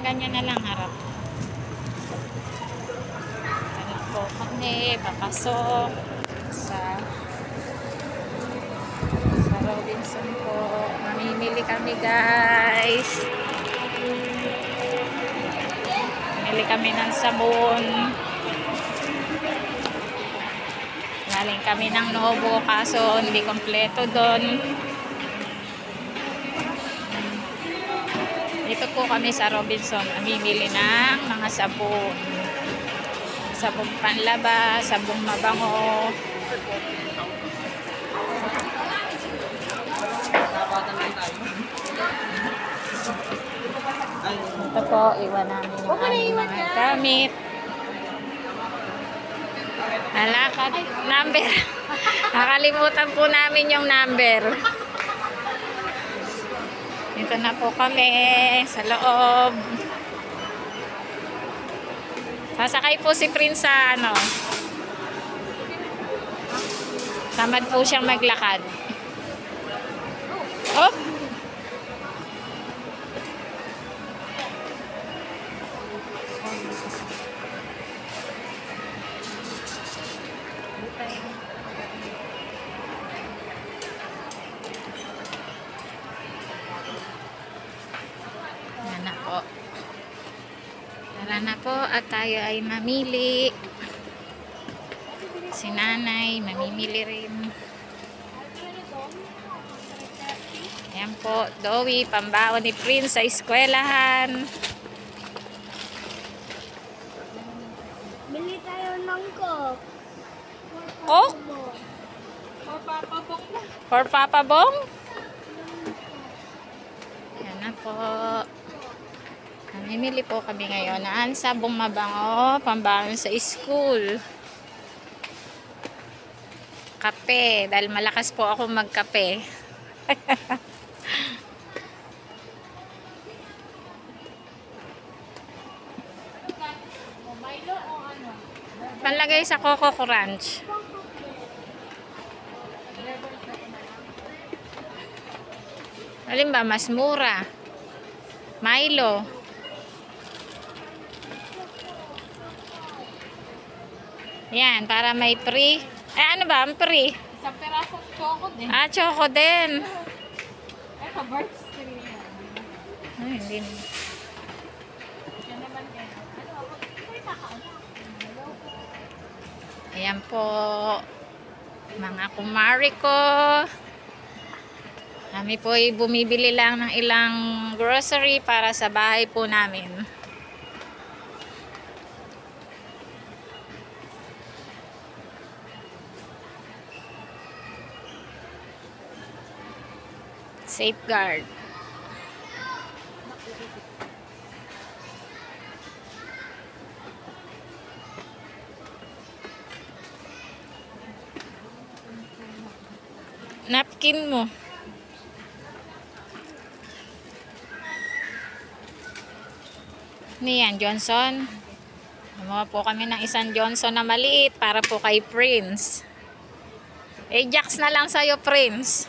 ganyan na lang harap. Ano po kami, papasok sa Robinson po. Mamimili kami guys. Mamili kami ng sabon. Galing kami ng Novo kaso hindi kompleto doon. Dito po kami sa Robinson. Mamimili ng mga sabon. Sabong panlaba, sabong mabango. Ito po, iwan namin yung aming mga gamit. Alakad, number. Nakalimutan po namin yung number. Dito na po kami sa loob. Sasakay po si Prince sa ano. Tamad po siyang maglakad. Oh! Yan na po. Tara na po at tayo ay mamili. Si nanay mamimili rin. Ayan po, Dowi, pambaon ni Prince sa eskwelahan. Bili tayo ng Coke. Coke? For Papa Bong na. For Papa Bong? Ayan na po. Namimili po kami ngayon ng sabong mabango, pambaon sa school. Kape, dahil malakas po ako magkape. Panlagay sa Coco Crunch. Alin ba mas mura? Milo. Yan, para may free. Ano ba? Ang free? Isang perasong choco din. Choco din. Ito, birthday niya. Ay, hindi. Yan naman yan. Ayan po. Mga kumari ko. Kami po ay bumibili lang ng ilang grocery para sa bahay po namin. Safeguard. Napkin mo. Niyan, Johnson. Gumawa po kami ng isang Johnson na maliit para po kay Prince. Jax na lang sa'yo, Prince.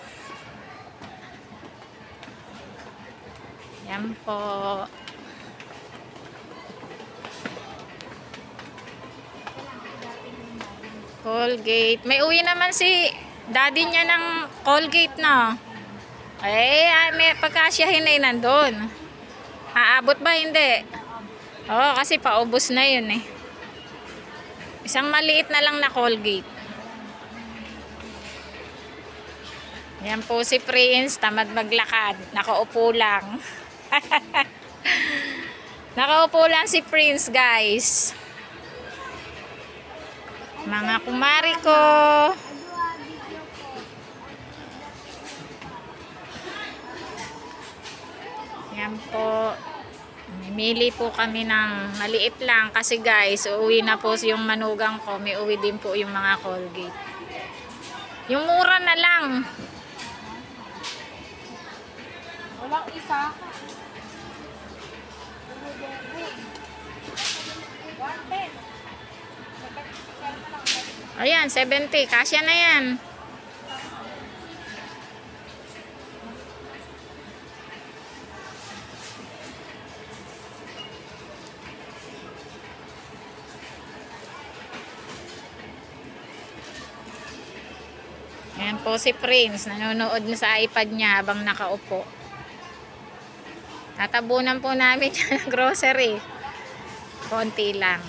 Yan po. Colgate. May uwi naman si daddy niya ng Colgate na. May pagkasyahin na yun nandun. Aabot ba? Hindi. Oo, kasi paubos na yun eh. Isang maliit na lang na Colgate. Yan po si Prince. Tamad maglakad. Nakaupo lang. Nakaupo lang si Prince, guys. Mga kumari ko. Yan po. Mimili po kami ng maliit lang kasi guys, uuwi na po yung manugang ko. May uwi din po yung mga Colgate. Yung mura na lang. Walang isa. Ayan, 70. Kasya na yan. po si Prince, nanonood na sa iPad niya habang nakaupo. Tatabunan po namin yan ng grocery. Konti lang.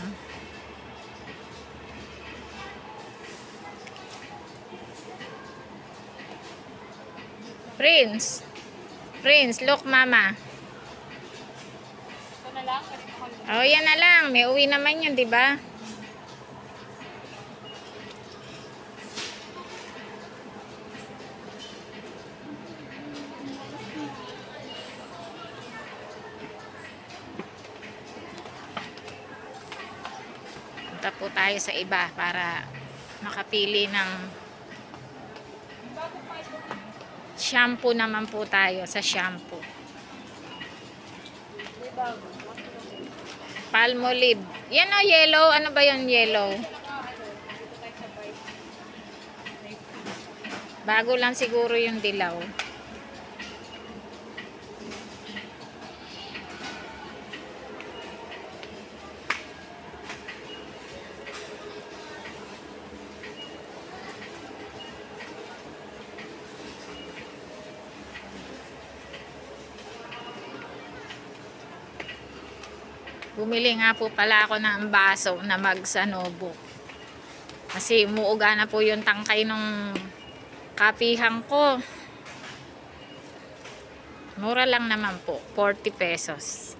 Prince. Prince, look mama. Ito na lang. Ganito ko lang. Oh, yan na lang. May uwi naman yun, di ba? Punta po tayo sa iba para makapili ng shampoo naman po tayo sa shampoo. Palmolive. Yan o, yellow. Ano ba yun, yellow? Bago lang siguro yung dilaw. Bumili nga po pala ako ng baso na magsanobo. Kasi umuuga na po yung tangkay nung kapihan ko. Mura lang naman po, 40 pesos.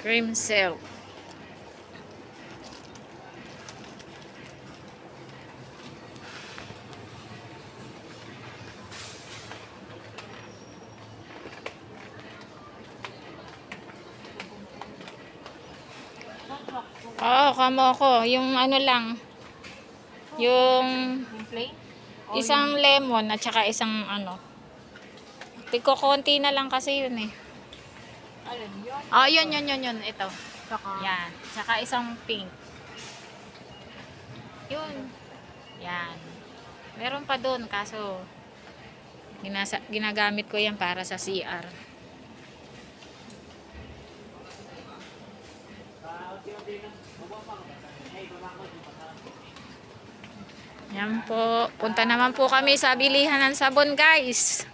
Cream silk. Oo, kamo ko. Yung ano lang. Yung Yung plain? isang lemon at saka isang ano. Tiko konti na lang kasi yun eh. Alin yun? Oh, yun. Ito. Saka. Yan. Tsaka isang pink. Yun. Yan. Meron pa doon kaso ginagamit ko yan para sa CR. Yan po. Punta naman po kami sa bilihan ng sabon, guys.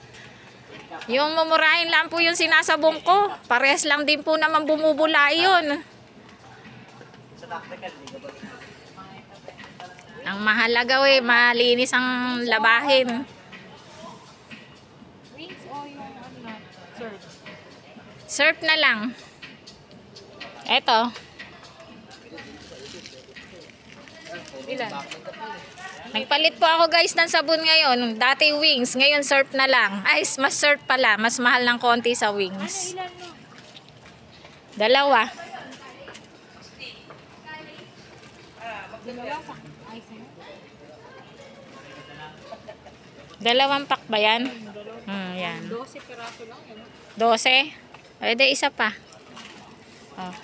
Yung mumurahin lang po yung sinasabong ko. Parehas lang din po naman bumubula yun. Ang mahalaga malinis ang labahin. Wings o yung ano na? Surf. Surf na lang. Eto. Ilan? Nagpalit po ako guys ng sabon ngayon. Dati Wings, ngayon surf na lang. Ay, mas surf pala. Mas mahal ng konti sa Wings. Ilan mo? Dalawa. Dalawa sa ice na? Dalawang pack ba yan? Yan. 12 peraso lang yun. 12? Pwede isa pa. Oh.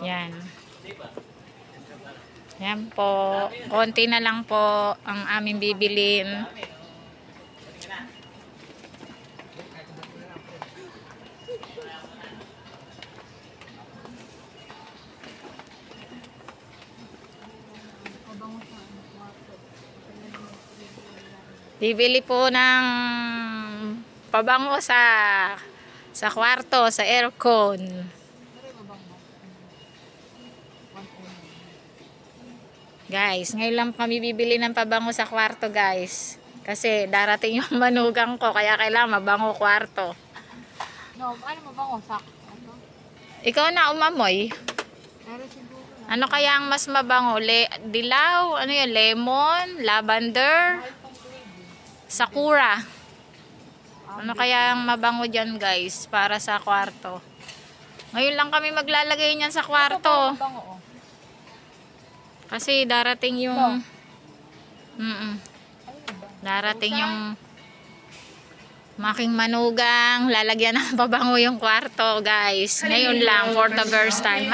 Yan. Yan po. Konti na lang po ang aming bibilin. Bibili po ng pabango sa kwarto, sa aircon. Guys, ngayon lang kami bibili ng pabango sa kwarto, guys. Kasi darating yung manugang ko, kaya kailangan mabango kwarto. No, ano mo bang usak? Ano? Ikaw na umamoy. Pero siguro na. Ano kaya ang mas mabango? Dilaw? Ano yun? Lemon? Lavender? Sakura? Ano kaya ang mabango dyan, guys? Para sa kwarto. Ngayon lang kami maglalagay niyan sa kwarto. Ito bango, oh. Kasi darating yung... No. Darating yung making manugang. Lalagyan ng pabango yung kwarto, guys. Ngayon lang, for the first time.